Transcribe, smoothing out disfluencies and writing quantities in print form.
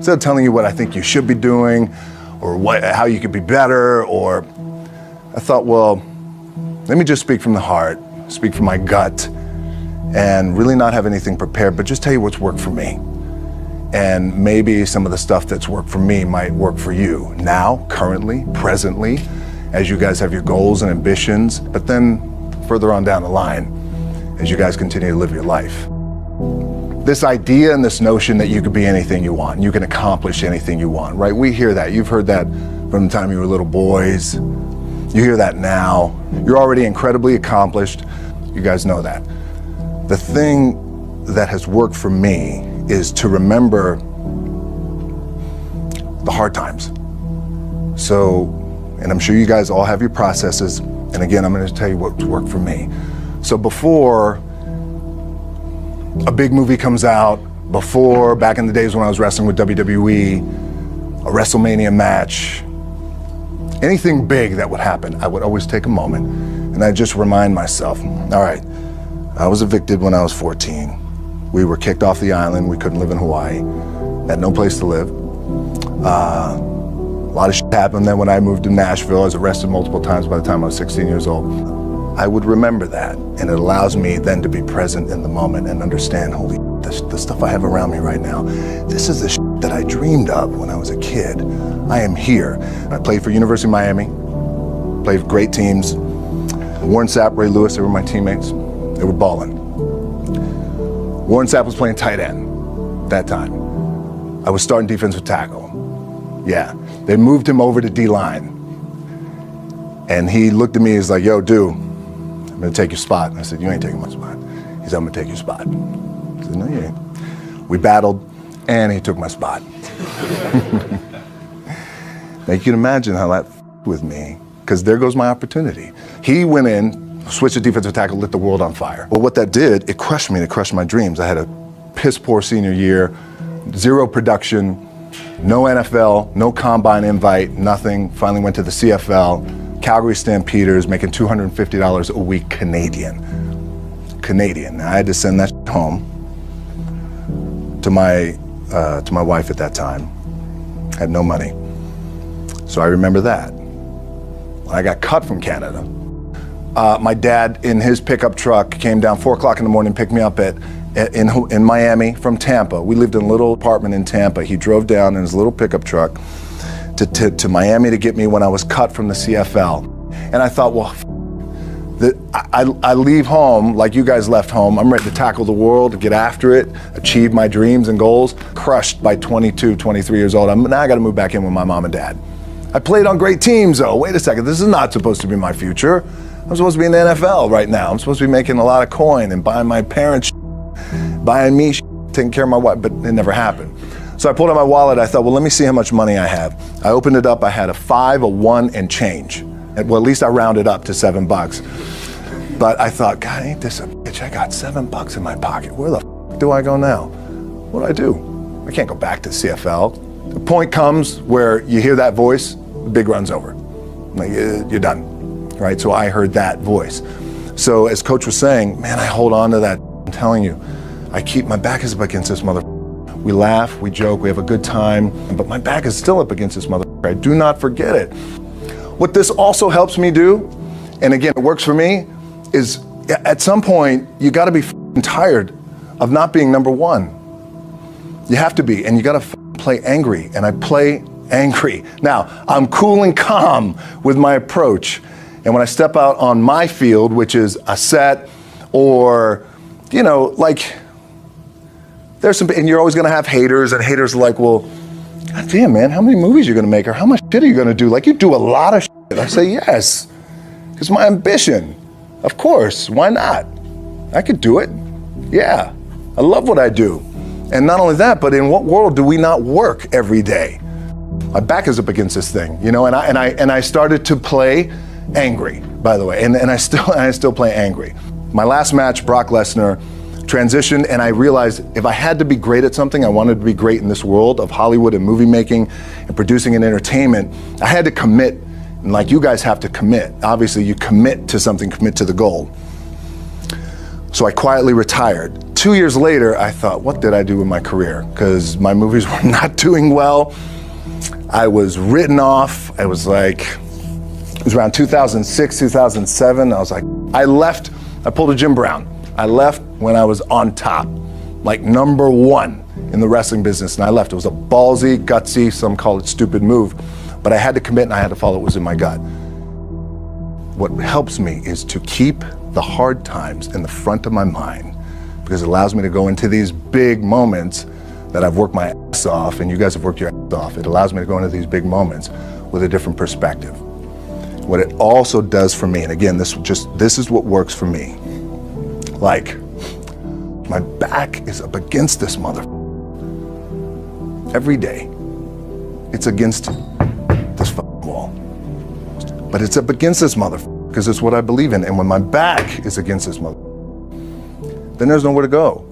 Instead of telling you what I think you should be doing or how you could be better, or I thought, well, let me just speak from the heart, speak from my gut, and really not have anything prepared, but just tell you what's worked for me. And maybe some of the stuff that's worked for me might work for you now, currently, presently, as you guys have your goals and ambitions, but then further on down the line, as you guys continue to live your life. This idea and this notion that you could be anything you want, you can accomplish anything you want, right? We hear that. You've heard that from the time you were little boys. You hear that now. You're already incredibly accomplished. You guys know that. The thing that has worked for me is to remember the hard times. So, and I'm sure you guys all have your processes. And again, I'm going to tell you what's worked for me. So before a big movie comes out, before, back in the days when I was wrestling with WWE, a WrestleMania match, anything big that would happen, I would always take a moment and I'd just remind myself, all right, I was evicted when I was 14. We were kicked off the island. We couldn't live in Hawaii. Had no place to live. A lot of shit happened then when I moved to Nashville. I was arrested multiple times by the time I was 16 years old. I would remember that, and it allows me then to be present in the moment and understand, holy shit, the stuff I have around me right now, this is the shit that I dreamed of when I was a kid. I am here. I played for University of Miami, played for great teams. Warren Sapp, Ray Lewis, they were my teammates. They were balling. Warren Sapp was playing tight end that time. I was starting defensive tackle. Yeah, they moved him over to D-line. And he looked at me, he's like, yo, dude, I'm gonna take your spot. And I said, you ain't taking my spot. He said, I'm gonna take your spot. I said, no, you ain't. We battled, and he took my spot. Now you can imagine how that with me, because there goes my opportunity. He went in, switched to defensive tackle, lit the world on fire. Well, what that did, it crushed me, it crushed my dreams. I had a piss poor senior year, zero production, no NFL, no combine invite, nothing. Finally went to the CFL. Calgary Stampeders, making $250 a week Canadian. Now, I had to send that home to my wife at that time. Had no money. So I remember that. When I got cut from Canada, my dad in his pickup truck came down 4 o'clock in the morning, picked me up in Miami from Tampa. We lived in a little apartment in Tampa. He drove down in his little pickup truck to Miami to get me when I was cut from the CFL. And I thought, well, I leave home like you guys left home. I'm ready to tackle the world, get after it, achieve my dreams and goals. Crushed by 22, 23 years old. Now I got to move back in with my mom and dad. I played on great teams though. Wait a second, this is not supposed to be my future. I'm supposed to be in the NFL right now. I'm supposed to be making a lot of coin and buying my parents, buying me, taking care of my wife, but it never happened. So I pulled out my wallet, I thought, well, let me see how much money I have. I opened it up, I had a 5, a 1, and change. Well, at least I rounded up to $7. But I thought, God, ain't this a bitch? I got $7 in my pocket. Where the f do I go now? What do I do? I can't go back to CFL. The point comes where you hear that voice, the big run's over. Like, you're done, right? So I heard that voice. So as Coach was saying, man, I hold on to that. I'm telling you, I keep my back is up against this mother. We laugh, we joke, we have a good time, but my back is still up against this mother. I do not forget it. What this also helps me do, and again, it works for me, is at some point, you gotta be tired of not being number one. You have to be, and you gotta play angry, and I play angry. Now, I'm cool and calm with my approach, and when I step out on my field, which is a set, or, you know, like, there's some, and you're always gonna have haters, and haters are like, well, God damn, man, how many movies are you gonna make, or how much shit are you gonna do? Like, you do a lot of shit. I say, yes, it's my ambition. Of course, why not? I could do it. Yeah, I love what I do. And not only that, but in what world do we not work every day? My back is up against this thing, you know, and I started to play angry, by the way, and I still play angry. My last match, Brock Lesnar, transitioned, and I realized if I had to be great at something, I wanted to be great in this world of Hollywood and movie making and producing and entertainment, I had to commit, and like you guys have to commit. Obviously, you commit to something, commit to the goal. So I quietly retired 2 years later, I thought, what did I do with my career? Because my movies were not doing well. I was written off. I was like, it was around 2006, 2007. I was like, I left, I pulled a Jim Brown. I left when I was on top, like #1 in the wrestling business, and I left. It was a ballsy, gutsy, some call it stupid move, but I had to commit and I had to follow what was in my gut. What helps me is to keep the hard times in the front of my mind, because it allows me to go into these big moments that I've worked my ass off, and you guys have worked your ass off. It allows me to go into these big moments with a different perspective. What it also does for me, and again, this is what works for me. Like, my back is up against this mother. Every day, it's against this fucking wall. But it's up against this mother, because it's what I believe in. And when my back is against this mother, then there's nowhere to go.